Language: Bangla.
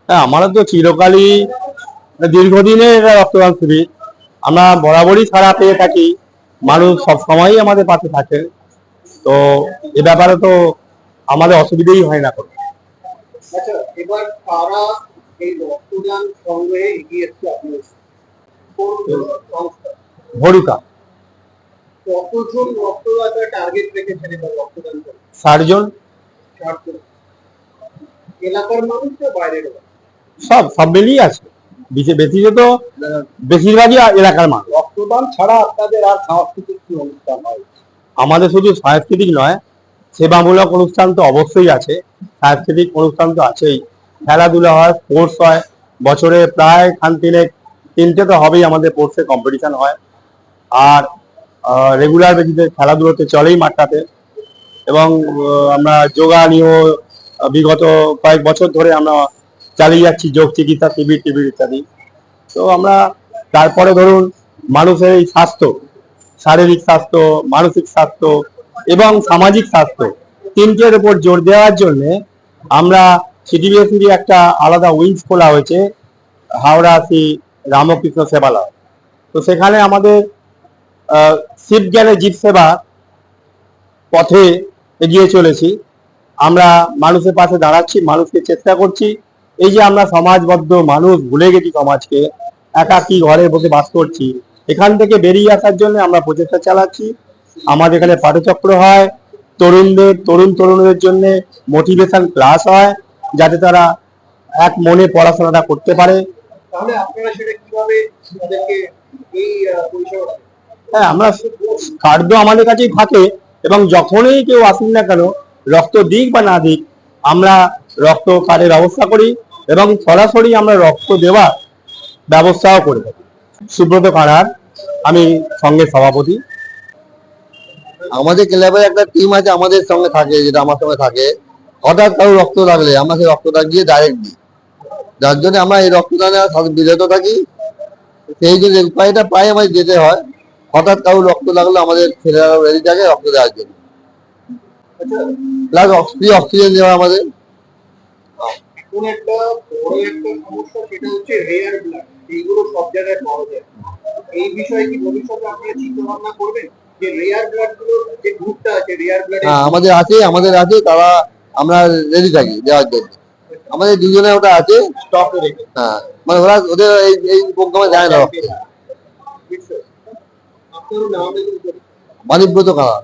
হ্যাঁ, আমাদের তো চিরকালই দীর্ঘদিনের এটা রক্তদান শিবির। আমরা বরাবরই সাড়া পেয়ে থাকি, মানুষ সবসময়ই আমাদের পাশে থাকে। তো এ ব্যাপারে তো আমাদের অসুবিধাই হয় না কোনো। আচ্ছা, এবার কারা এই রক্তদান সংগ্রহে এগিয়ে এসছে আপনার সংস্থা? ভরুকা কতজন রক্তদাতা টার্গেট রেখেছেন এবার রক্তদান করে? 60 জন। 60 জন। এলাকার মানুষ না বাইরের? সব মিলিয়ে আছে। তো বেশিরভাগই এলাকার মানুষ। রক্তদান ছাড়া আপনাদের আর সাংস্কৃতিক কি অনুষ্ঠান হয়? আমাদের শুধু সাংস্কৃতিক নয়, সেবামূলক অনুষ্ঠান তো অবশ্যই আছে। সাংস্কৃতিক অনুষ্ঠান তো আছেই, খেলাধুলা হয়, স্পোর্টস হয়। বছরে প্রায় তিনটে তো হবেই, আমাদের স্পোর্টসের কম্পিটিশন হয়। আর রেগুলার বেসিসে খেলাধুলোতে চলেই মাঠটাতে। এবং আমরা যোগা নিয়েও বিগত কয়েক বছর ধরে আমরা চালিয়ে যাচ্ছি, যোগ চিকিৎসা শিবির টিবির ইত্যাদি। তো আমরা তারপরে ধরুন মানুষের এই স্বাস্থ্য, শারীরিক স্বাস্থ্য, মানসিক স্বাস্থ্য এবং সামাজিক স্বাস্থ্য, তিনটের উপর জোর দেওয়ার জন্য আমরা সিটিবিএসসির একটা আলাদা উইংস খোলা হয়েছে, হাওড়া শ্রী রামকৃষ্ণ সেবালয়। তো সেখানে আমাদের শিব জ্ঞানে জীব সেবা পথে এগিয়ে চলেছি। আমরা মানুষের পাশে দাঁড়াচ্ছি, মানুষকে চেষ্টা করছি। এই যে আমরা সমাজবদ্ধ মানুষ, ভুলে গেছি সমাজকে, একাকী ঘরে বসে বাস করছি, এখান থেকে বেরিয়ে আসার জন্য আমরা প্রচেষ্টা চালাচ্ছি। আমাদের এখানে পাঠচক্র হয়, তরুণদের জন্য মোটিভেশন ক্লাস হয়, যাতে তারা এক মনে পড়াশোনাটা করতে পারে। তাহলে আপনারা সেটা কিভাবে তাদেরকে এই পরিষেবা? হ্যাঁ, আমরা কার্ড আমাদের কাছেই থাকে, এবং যখনই কেউ আসুন না কেন, রক্ত দিক বা না দিক, আমরা রক্ত কার্ডের ব্যবস্থা করি এবং সরাসরি আমরা রক্ত দেওয়ার ব্যবস্থাও করে থাকি। সুব্রত কারার, আমি সঙ্গের সভাপতি। আমাদের ক্লাবের একটা টিম আছে আমাদের সঙ্গে থাকে, যেটা আমার সঙ্গে থাকে। হঠাৎ কারো রক্ত লাগলে আমরা সেই রক্তটা গিয়ে ডাইরেক্ট দিই, যার জন্য আমরা এই রক্তদানে বিরত থাকি। সেই জন্য উপায়টা প্রায় আমাদের যেতে হয়। হঠাৎ কারো রক্ত লাগলে আমাদের ছেলেরা রেডি থাকে রক্ত দেওয়ার জন্য। প্লাস অক্সিজেন দেওয়া আমাদের। এখন একটা বড় একটা সমস্যা, সেটা হচ্ছে রেয়ার ব্লাড। এইগুলো সব জায়গায় পাওয়া যায়। এই বিষয়ে কি ভবিষ্যতে আপনারা চিন্তা ভাবনা করবেন যে রেয়ার ব্লাড গুলো, যে গ্রুপটা আছে রেয়ার ব্লাড? হ্যাঁ, আমাদের আছে তারা, আমরা রেডি থাকি দেওয়ার জন্য। আমাদের দুজনে ওটা আছে স্টক রেখে। হ্যাঁ, মানে ওরা ওদের এই প্রোগ্রামে যায় না রক্ত। আপনার নাম? মানিব্রত কারা।